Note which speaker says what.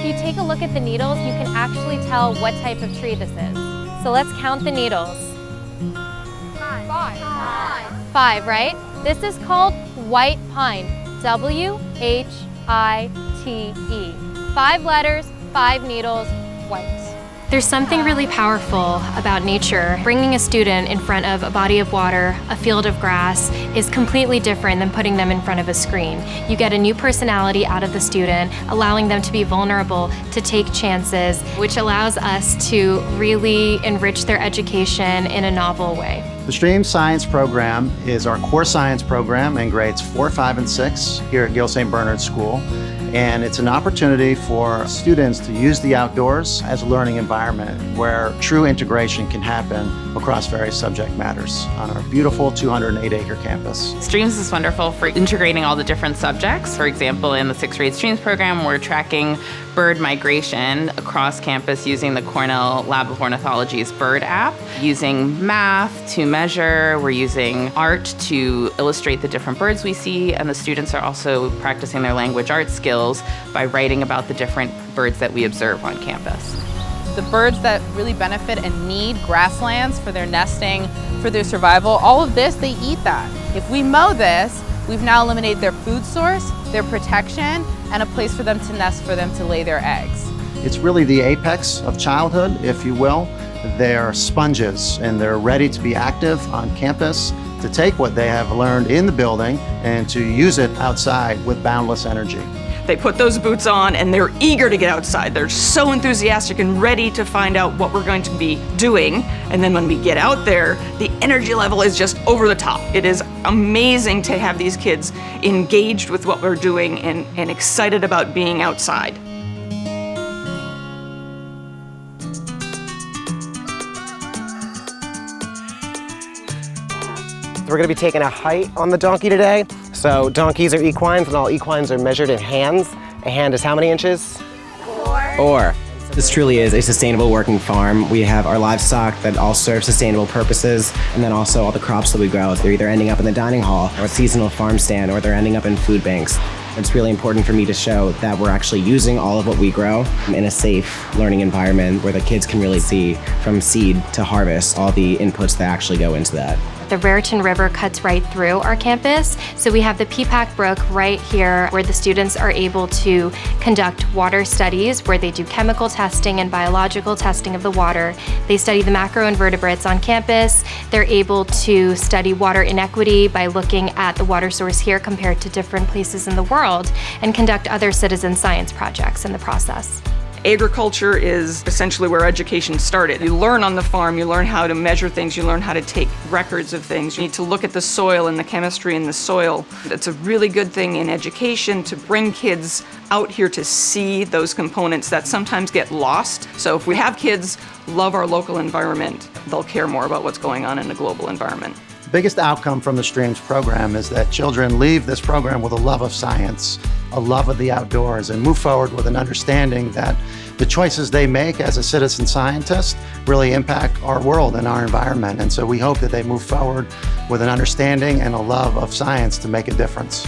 Speaker 1: you take a look at the needles, you can actually tell what type of tree this is. So let's count the needles. 5, right? This is called white pine, W-H-I-T-E. 5 letters, 5 needles, white. There's something really powerful about nature. Bringing a student in front of a body of water, a field of grass, is completely different than putting them in front of a screen. You get a new personality out of the student, allowing them to be vulnerable, to take chances, which allows us to really enrich their education in a novel way.
Speaker 2: The STREAM Science program is our core science program in grades 4, 5, and 6 here at Gill St. Bernard School. And it's an opportunity for students to use the outdoors as a learning environment where true integration can happen across various subject matters on our beautiful 208-acre campus.
Speaker 3: STREAMS is wonderful for integrating all the different subjects. For example, in the 6th grade STREAMS program, we're tracking bird migration across campus using the Cornell Lab of Ornithology's Bird app, using math to measure, we're using art to illustrate the different birds we see, and the students are also practicing their language arts skills by writing about the different birds that we observe on campus.
Speaker 4: The birds that really benefit and need grasslands for their nesting, for their survival, all of this, they eat that. If we mow this, we've now eliminated their food source, their protection, and a place for them to nest, for them to lay their eggs.
Speaker 2: It's really the apex of childhood, if you will. They're sponges and they're ready to be active on campus, to take what they have learned in the building and to use it outside with boundless energy.
Speaker 5: They put those boots on and they're eager to get outside. They're so enthusiastic and ready to find out what we're going to be doing. And then when we get out there, the energy level is just over the top. It is amazing to have these kids engaged with what we're doing and excited about being outside.
Speaker 6: We're going to be taking a height on the donkey today. So donkeys are equines, and all equines are measured in hands. A hand is how many inches? 4.
Speaker 7: This truly is a sustainable working farm. We have our livestock that all serve sustainable purposes, and then also all the crops that we grow. They're either ending up in the dining hall or a seasonal farm stand, or they're ending up in food banks. It's really important for me to show that we're actually using all of what we grow in a safe learning environment where the kids can really see from seed to harvest all the inputs that actually go into that.
Speaker 1: The Raritan River cuts right through our campus, so we have the Peapack Brook right here where the students are able to conduct water studies where they do chemical testing and biological testing of the water. They study the macroinvertebrates on campus. They're able to study water inequity by looking at the water source here compared to different places in the world and conduct other citizen science projects in the process.
Speaker 5: Agriculture is essentially where education started. You learn on the farm, you learn how to measure things, you learn how to take records of things. You need to look at the soil and the chemistry in the soil. It's a really good thing in education to bring kids out here to see those components that sometimes get lost. So if we have kids love our local environment, they'll care more about what's going on in the global environment.
Speaker 2: The biggest outcome from the STREAMS program is that children leave this program with a love of science, a love of the outdoors, and move forward with an understanding that the choices they make as a citizen scientist really impact our world and our environment. And so we hope that they move forward with an understanding and a love of science to make a difference.